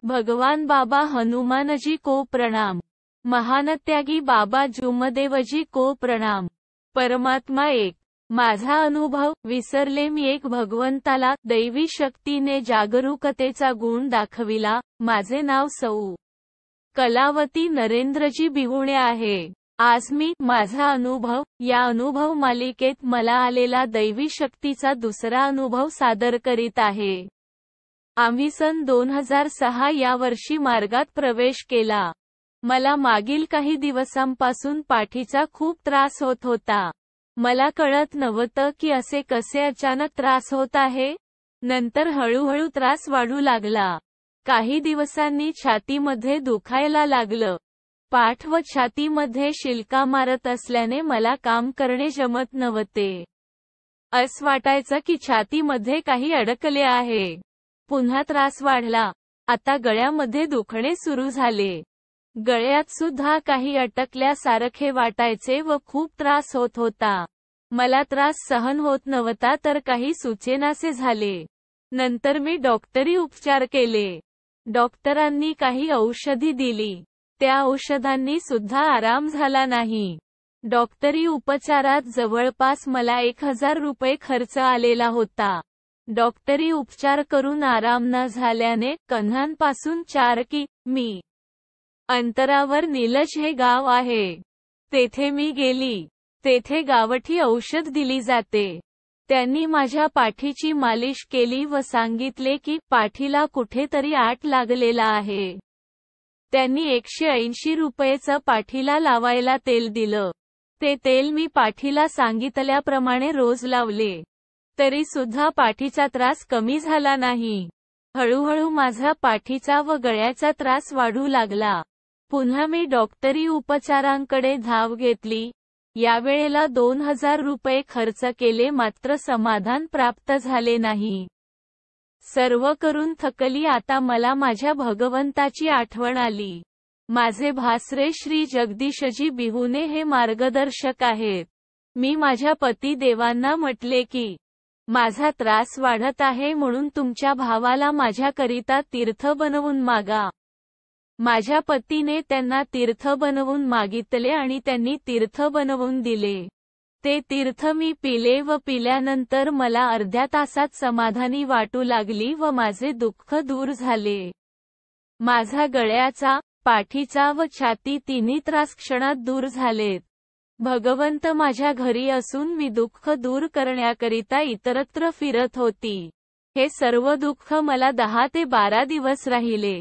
भगवान बाबा हनुमानजी को प्रणाम। महानत्यागी बाबा जुमदेवजी को प्रणाम। परमात्मा एक। माझा अनुभव विसरले मी एक भगवंताला, दैवी शक्तीने जागरूकतेचा गुण दाखविला। माझे नाव सौ. कलावती नरेंद्रजी बिहुणे आहे। आज मी माझा अनुभव या अनुभव मालिकेत मला आलेला दैवी शक्तीचा दुसरा अनुभव सादर करीत आहे। आम्ही सन 2006 या वर्षी मार्गात प्रवेश केला। मला मागील काही दिवसांपासून पाठीचा खूप त्रास होत होता। मला कळत नव्हतं की असे कसे अचानक त्रास होत आहे। नंतर हळूहळू त्रास वाढू लागला। काही दिवसांनी छातीमध्ये दुखायला लागलं। पाठ व छातीमध्ये शिलका मारत असल्याने मला काम करणे जमत नव्हते। असं वाटायचं की छातीमध्ये काही अडकले आहे। पुन्हा त्रास वाढला। आता गळ्यामध्ये दुखणे सुरू झाले। गळ्यात सुद्धा काही अटकल्यासारखे वाटायचे व खूप त्रास होत होता। मला त्रास सहन होत नव्हता तर काही सुचेनासे झाले। नंतर मी डॉक्टरी उपचार केले। डॉक्टरांनी काही औषधी दिली। त्या औषधांनी सुद्धा आराम झाला नाही। डॉक्टरी उपचारात जवळपास मला 1000 रुपये खर्च आलेला होता। डॉक्टरी उपचार करून आराम न झाल्याने कन्हानपासून 4 कि.मी. अंतरावर निलज हे गाव आहे। तेथे मी गेली। तेथे गावठी औषध दिली जाते। त्यांनी माझ्या पाठीची मालिश केली व सांगितले की पाठीला कुठेतरी आट लागलेला आहे। त्यांनी 180 रुपयेचं पाठीला लावायला तेल दिलं। ते तेल मी पाठीला सांगितल्याप्रमाणे रोज लावले। तरी सुद्धा पाठीचा त्रास कमी झाला नाही। हळूहळू माझा पाठीचा व गळ्याचा त्रास वाढू लागला। पुन्हा मी डॉक्टरी उपचारांकडे धाव घेतली। यावेळेला 2000 रुपये खर्च केले मात्र समाधान प्राप्त झाले नाही। सर्व करून थकली। आता मला माझ्या भगवंताची आठवण आली। माझे भासरे श्री जगदीशजी बिहुने हे मार्गदर्शक आहेत। मी माझ्या पती देवांना म्हटले की माझा त्रास वाढत आहे म्हणून तुमच्या भावाला माझ्याकरिता तीर्थ बनवून मागा। माझ्या पतीने त्यांना तीर्थ बनवून मागितले आणि त्यांनी तीर्थ बनवून दिले। ते तीर्थ मी पिले व पिल्यानंतर मला अर्ध्या तासात समाधानी वाटू लागली व माझे दुःख दूर झाले। माझा गळ्याचा, पाठीचा व छाती तिन्ही त्रास क्षणात दूर झालेत। भगवंत माझ्या घरी असून मी दुःख दूर करण्याकरिता इतरत्र फिरत होती। हे सर्व दुःख मला 10 ते 12 दिवस राहिले।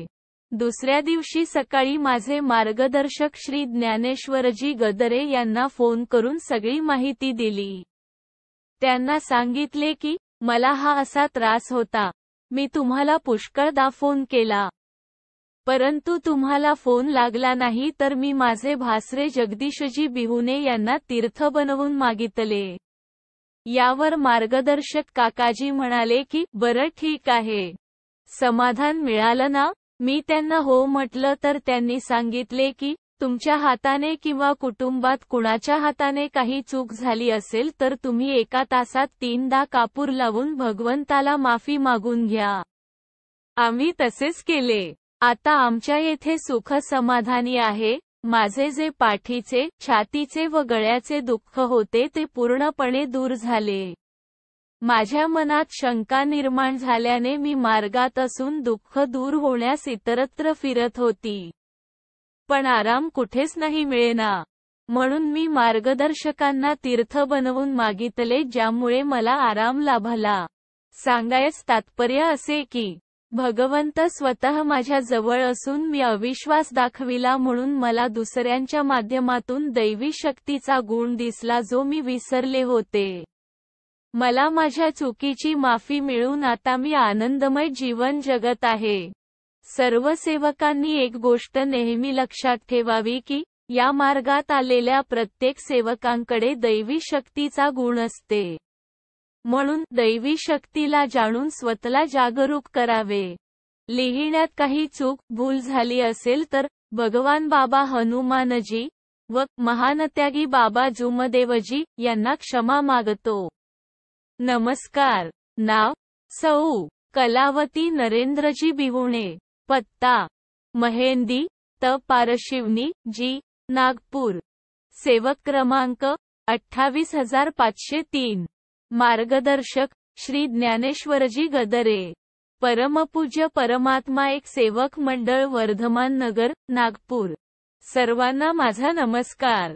दुसऱ्या दिवशी सकाळी माझे मार्गदर्शक श्री ज्ञानेश्वरजी गदरे यांना फोन करून सगळी माहिती दिली। त्यांना सांगितले की मला हा असा त्रास होता। मी तुम्हाला पुष्कळदा फोन केला, परंतु तुम्हाला फोन लागला नाही तर मी माझे भासरे जगदीशजी बिहुने यांना तीर्थ बनवून मागितले। यावर मार्गदर्शक काकाजी म्हणाले की बरं ठीक आहे, समाधान मिळालं ना? मी त्यांना हो म्हटलं तर त्यांनी सांगितले की तुमच्या हाताने किंवा कुटुंबात कुणाच्या हाताने काही चूक झाली असेल तर तुम्ही 1 तासात 3दा कापूर लावून भगवंताला माफी मागून घ्या। आम्ही तसेच केले। आता आमच्या येथे सुख समाधानी आहे। माझे जे पाठीचे, छातीचे व गळ्याचे दुःख होते ते पूर्णपणे दूर झाले। माझ्या मनात शंका निर्माण झाल्याने मी मार्गात असून दुःख दूर होण्यास इतरत्र फिरत होती, पण आराम कुठेच नाही मिळेना। म्हणून मी मार्गदर्शकांना तीर्थ बनवून मागितले ज्यामुळे मला आराम लाभला। सांगायच तात्पर्य असे की भगवंत स्वतः माझ्या जवळ असून मी अविश्वास दाखविला म्हणून मला दुसऱ्यांच्या माध्यमातून दैवी शक्तीचा गुण दिसला जो मी विसरले होते। मला माझ्या चुकीची माफी मिळून आता मी आनंदमय जीवन जगत आहे। सर्व सेवकांनी एक गोष्ट नेहमी लक्षात ठेवावी की या मार्गात आलेल्या प्रत्येक सेवकांकडे दैवी शक्तीचा गुण असते। म्हणून दैवी शक्तीला जाणून स्वतःला जागरूक करावे। लिहिण्यात काही चूक भूल झाली असेल तर भगवान बाबा हनुमानजी व महानत्यागी बाबा जुमदेवजी यांना क्षमा मागतो। नमस्कार। नाव सौ. कलावती नरेंद्रजी बिहुणे। पत्ता महेंदी त पारशिवनी जी, नागपूर। सेवक क्रमांक 28503। मार्गदर्शक श्री ज्ञानेश्वरजी गदरे। परमपूज्य परमात्मा एक सेवक मंडळ वर्धमान नगर, नागपूर। सर्वांना माझा नमस्कार।